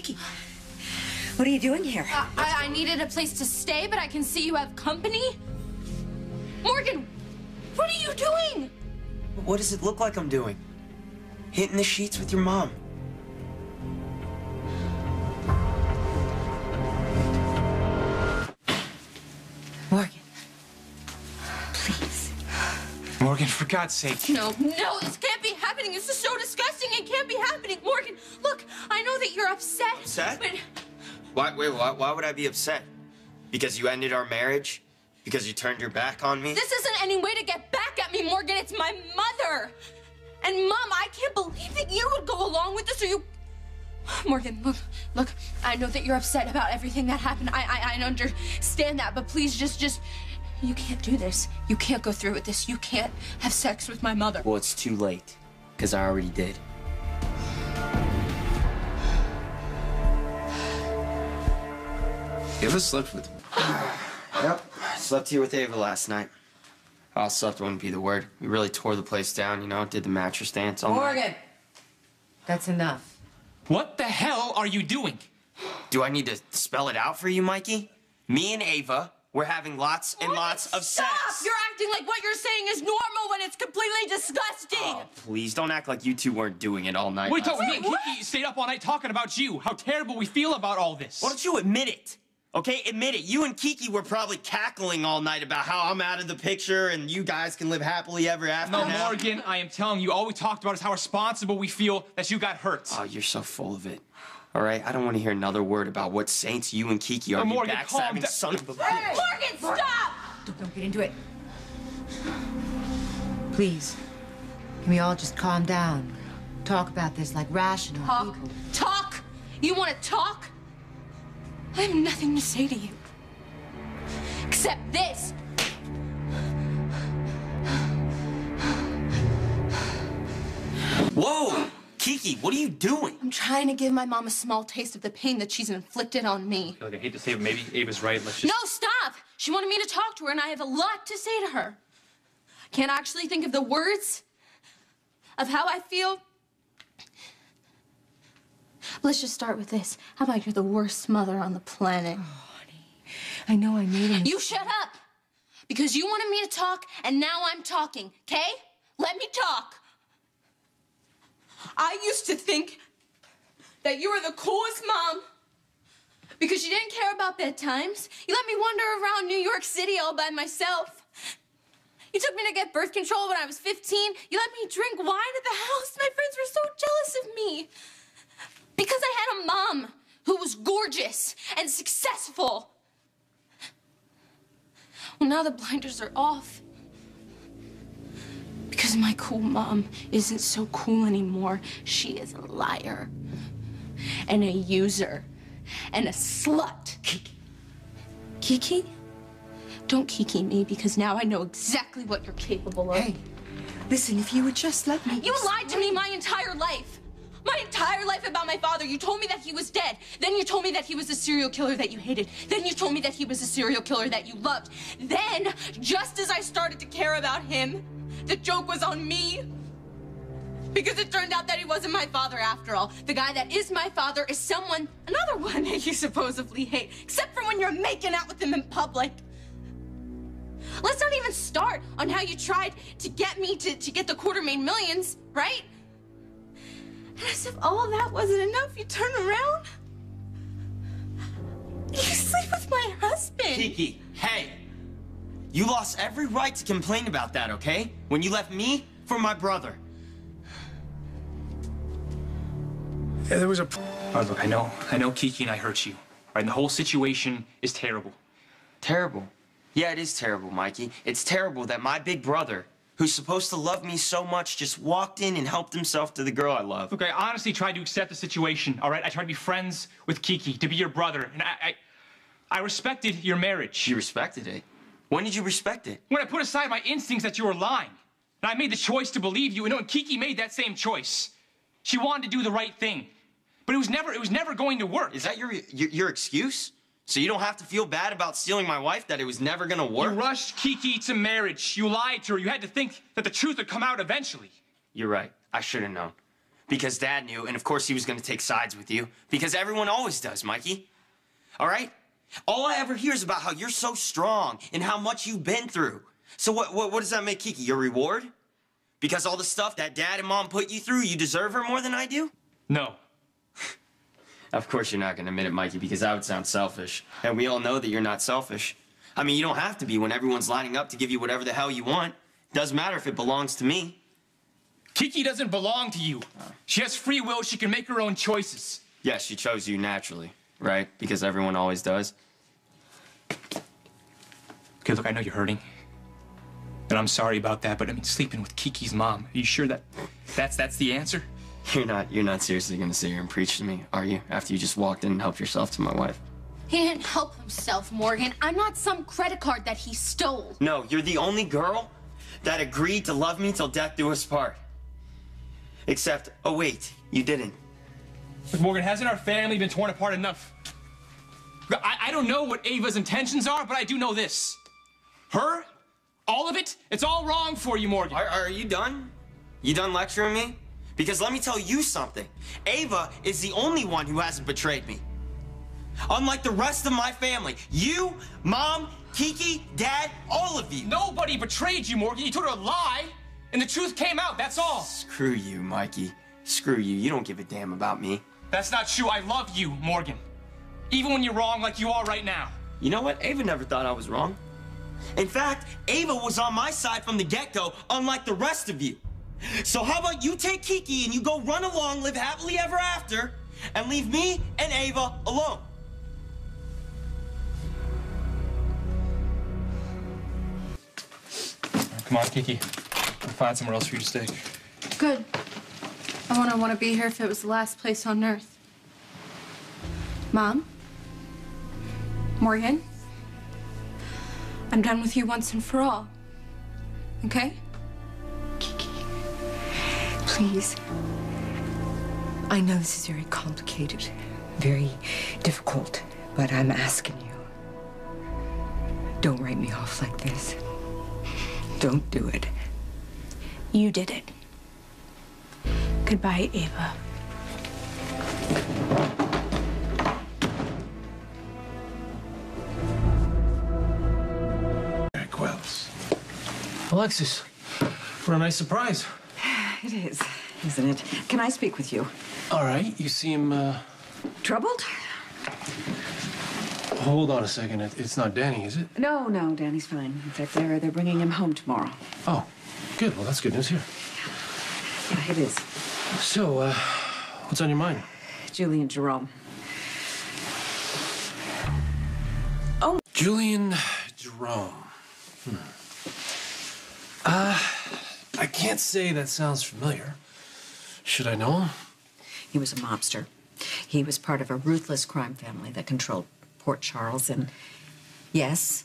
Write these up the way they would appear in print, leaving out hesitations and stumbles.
Kiki, what are you doing here? I needed a place to stay, but I can see you have company. Morgan, what are you doing? What does it look like I'm doing? Hitting the sheets with your mom. Morgan, please. Morgan, for God's sake. No, this can't be happening. This is so disgusting. It can't be happening. Morgan, look, I know that you're upset. Upset? But... Why would I be upset? Because you ended our marriage? Because you turned your back on me? This isn't any way to get back at me, Morgan. It's my mother. And Mom, I can't believe that you would go along with this, or you... Morgan, look, I know that you're upset about everything that happened. I understand that, but please just... You can't do this. You can't go through with this. You can't have sex with my mother. Well, it's too late, because I already did. You ever slept with me? Yep. I slept here with Ava last night. Oh, slept wouldn't be the word. We really tore the place down, you know, did the mattress dance all night. Morgan, that's enough. What the hell are you doing? Do I need to spell it out for you, Mikey? Me and Ava, we're having lots and lots of sex. Stop! You're acting like what you're saying is normal when it's completely disgusting. Oh, please, don't act like you two weren't doing it all night. Wait, me and Kiki stayed up all night talking about you, how terrible we feel about all this. Why don't you admit it? Okay, admit it. You and Kiki were probably cackling all night about how I'm out of the picture and you guys can live happily ever after No, now. Morgan, I am telling you, all we talked about is how responsible we feel that you got hurt. Oh, you're so full of it. All right, I don't want to hear another word about what saints you and Kiki are. No, You Morgan, backstabbing calm son of a bitch. Hey, Morgan, stop! Don't get into it. Please, can we all just calm down? Talk about this like rational people. Talk? You want to talk? I have nothing to say to you. Except this. Whoa! Kiki, what are you doing? I'm trying to give my mom a small taste of the pain that she's inflicted on me. I hate to say it, but maybe Ava's right. Let's just... No, stop! She wanted me to talk to her, and I have a lot to say to her. I can't actually think of the words of how I feel. Let's just start with this. How about you're the worst mother on the planet? Oh, honey, I know I made a mistake. You shut up! Because you wanted me to talk, and now I'm talking, okay? Let me talk. I used to think that you were the coolest mom because you didn't care about bedtimes. You let me wander around New York City all by myself. You took me to get birth control when I was 15. You let me drink wine at the house. My friends were so jealous of me because I had a mom who was gorgeous and successful. Well, now the blinders are off. Because my cool mom isn't so cool anymore. She is a liar and a user and a slut. Kiki. Kiki? Don't kiki me because now I know exactly what you're capable of. Hey, listen, if you would just let me... You lied to me my entire life. My entire life about my father. You told me that he was dead. Then you told me that he was a serial killer that you hated. Then you told me that he was a serial killer that you loved. Then, just as I started to care about him, the joke was on me. Because it turned out that he wasn't my father after all. The guy that is my father is another one that you supposedly hate. Except for when you're making out with him in public. Let's not even start on how you tried to get me to get the $250,000, right? And as if all of that wasn't enough, you turn around. You sleep with my husband. Kiki, hey! You lost every right to complain about that, okay? When you left me for my brother. Yeah, there was a... All right, look, I know Kiki and I hurt you. All right, and the whole situation is terrible. Terrible? Yeah, it is terrible, Mikey. It's terrible that my big brother, who's supposed to love me so much, just walked in and helped himself to the girl I love. Look, I honestly tried to accept the situation, all right? I tried to be friends with Kiki, to be your brother, and I respected your marriage. You respected it? When did you respect it? When I put aside my instincts that you were lying. And I made the choice to believe you, and Kiki made that same choice. She wanted to do the right thing. But it was never going to work. Is that your excuse? So you don't have to feel bad about stealing my wife, that it was never gonna work? You rushed Kiki to marriage. You lied to her. You had to think that the truth would come out eventually. You're right. I should have known. because Dad knew, and of course he was going to take sides with you, because everyone always does, Mikey. All right? All I ever hear is about how you're so strong and how much you've been through. So what does that make Kiki, your reward? Because all the stuff that Dad and Mom put you through, you deserve her more than I do? No. Of course you're not going to admit it, Mikey, because that would sound selfish. And we all know that you're not selfish. I mean, you don't have to be when everyone's lining up to give you whatever the hell you want. Doesn't matter if it belongs to me. Kiki doesn't belong to you. She has free will. She can make her own choices. Yes, she chose you naturally, right? Because everyone always does. Okay, look, I know you're hurting. And I'm sorry about that, but I mean, sleeping with Kiki's mom. Are you sure that's the answer? You're not seriously gonna sit here and preach to me, are you? After you just walked in and helped yourself to my wife. He didn't help himself, Morgan. I'm not some credit card that he stole. No, you're the only girl that agreed to love me till death do us part. Except, oh wait, you didn't. But Morgan, hasn't our family been torn apart enough? I don't know what Ava's intentions are, but I do know this. Her, all of it, it's all wrong for you, Morgan. Are you done? You done lecturing me? Because let me tell you something. Ava is the only one who hasn't betrayed me. Unlike the rest of my family. You, Mom, Kiki, Dad, all of you. Nobody betrayed you, Morgan. You told her a lie, and the truth came out, that's all. Screw you, Mikey. Screw you. You don't give a damn about me. That's not true. I love you, Morgan. Even when you're wrong like you are right now. You know what? Ava never thought I was wrong. In fact, Ava was on my side from the get-go, unlike the rest of you. So how about you take Kiki and you go run along, live happily ever after, and leave me and Ava alone? Come on, Kiki. We'll find somewhere else for you to stay. Good. I wouldn't want to be here if it was the last place on earth. Mom? Morgan? I'm done with you once and for all. Okay? Kiki, please. I know this is very complicated, very difficult, but I'm asking you. Don't write me off like this. Don't do it. You did it. Goodbye, Ava. Alexis, what a nice surprise. It is, isn't it? Can I speak with you? All right, you seem, Troubled? Hold on a second. It's not Danny, is it? No, Danny's fine. In fact, they're bringing him home tomorrow. Oh, good. Well, that's good news here. Yeah, it is. So, what's on your mind? Julie and Jerome. Oh, Julian Jerome. I can't say that sounds familiar. Should I know him? He was a mobster. He was part of a ruthless crime family that controlled Port Charles, and yes,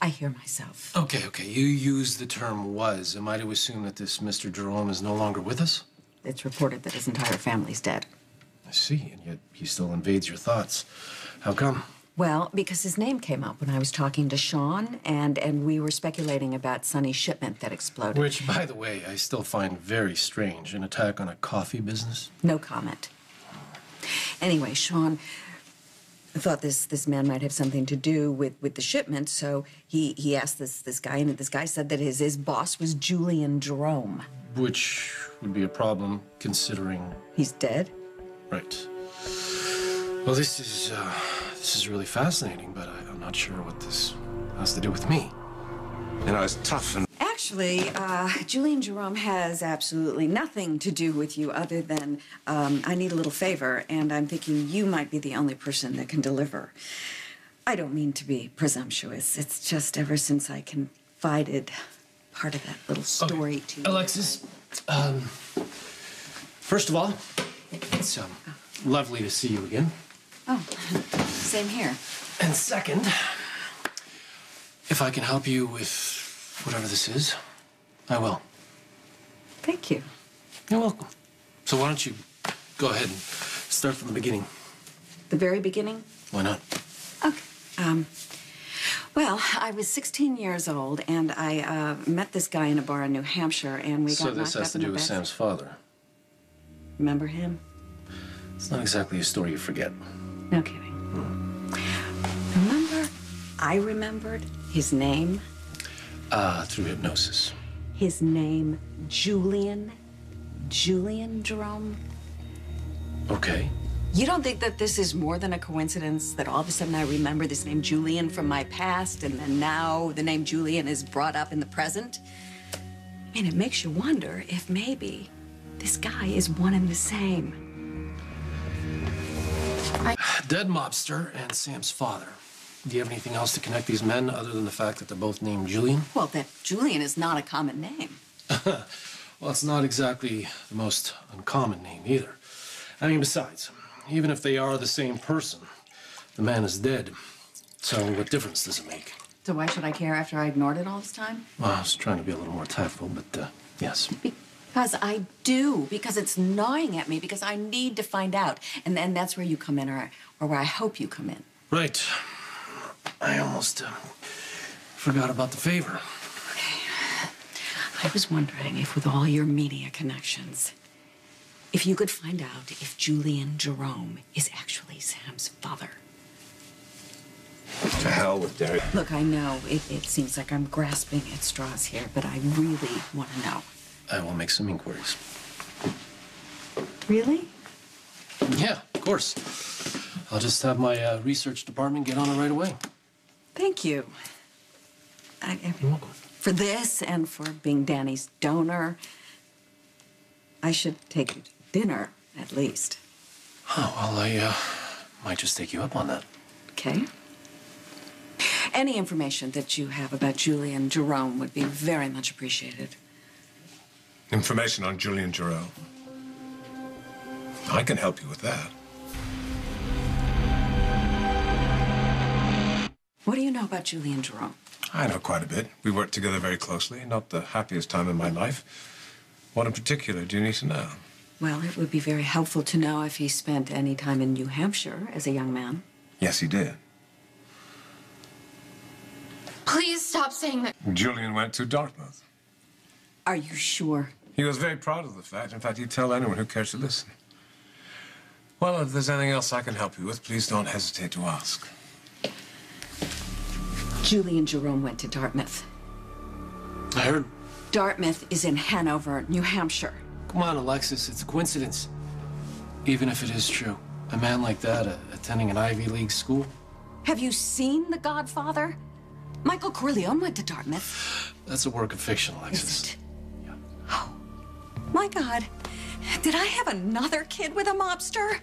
I hear myself. Okay. You used the term was. Am I to assume that this Mr. Jerome is no longer with us? It's reported that his entire family's dead. I see, and yet he still invades your thoughts. How come? Well, because his name came up when I was talking to Sean, and we were speculating about Sonny's shipment that exploded. Which, by the way, I still find very strange. An attack on a coffee business? No comment. Anyway, Sean thought this man might have something to do with the shipment, so he asked this guy, and this guy said that his boss was Julian Jerome. Which would be a problem, considering... He's dead? Right. Well, this is really fascinating, but I'm not sure what this has to do with me. You know, it's tough and... Actually, Julian Jerome has absolutely nothing to do with you other than I need a little favor, and I'm thinking you might be the only person that can deliver. I don't mean to be presumptuous. It's just ever since I confided part of that little story to you. Alexis, first of all, it's lovely to see you again. Oh, same here. And second, if I can help you with whatever this is, I will. Thank you. You're welcome. So why don't you go ahead and start from the beginning? The very beginning? Why not? Okay. Well, I was 16 years old, and I met this guy in a bar in New Hampshire, and we got knocked up in the So this has to do with bed. Sam's father? Remember him? It's not exactly a story you forget. No kidding. Remember, I remembered his name. Through hypnosis. His name, Julian. Julian Jerome. Okay. You don't think that this is more than a coincidence that all of a sudden I remember this name Julian from my past, and then now the name Julian is brought up in the present? I mean, it makes you wonder if maybe this guy is one and the same. Dead mobster and Sam's father. Do you have anything else to connect these men other than the fact that they're both named Julian? Well, that Julian is not a common name. Well, it's not exactly the most uncommon name either. I mean, besides, even if they are the same person, the man is dead. So what difference does it make? So why should I care after I ignored it all this time? Well, I was trying to be a little more tactful, but yes. Because I do. Because it's gnawing at me. Because I need to find out. And then that's where you come in, or where I hope you come in. Right. I almost forgot about the favor. I was wondering if with all your media connections, if you could find out if Julian Jerome is actually Sam's father. To hell with Derek. Look, I know it seems like I'm grasping at straws here, but I really want to know. I will make some inquiries. Really? Yeah, of course. I'll just have my research department get on it right away. Thank you. You're welcome. For this and for being Danny's donor, I should take you to dinner, at least. Oh, well, I might just take you up on that. Okay? Any information that you have about Julian Jerome would be very much appreciated. Information on Julian Jerome. I can help you with that. What do you know about Julian Jerome? I know quite a bit. We worked together very closely. Not the happiest time in my life. What in particular do you need to know? Well, it would be very helpful to know if he spent any time in New Hampshire as a young man. Yes, he did. Please stop saying that. Julian went to Dartmouth. Are you sure? He was very proud of the fact. In fact, he'd tell anyone who cares to listen. Well, if there's anything else I can help you with, please don't hesitate to ask. Julian Jerome went to Dartmouth. I heard. Dartmouth is in Hanover, New Hampshire. Come on, Alexis, it's a coincidence. Even if it is true. A man like that attending an Ivy League school. Have you seen The Godfather? Michael Corleone went to Dartmouth. That's a work of fiction, Alexis. Is it? Yeah. Oh, my God. Did I have another kid with a mobster?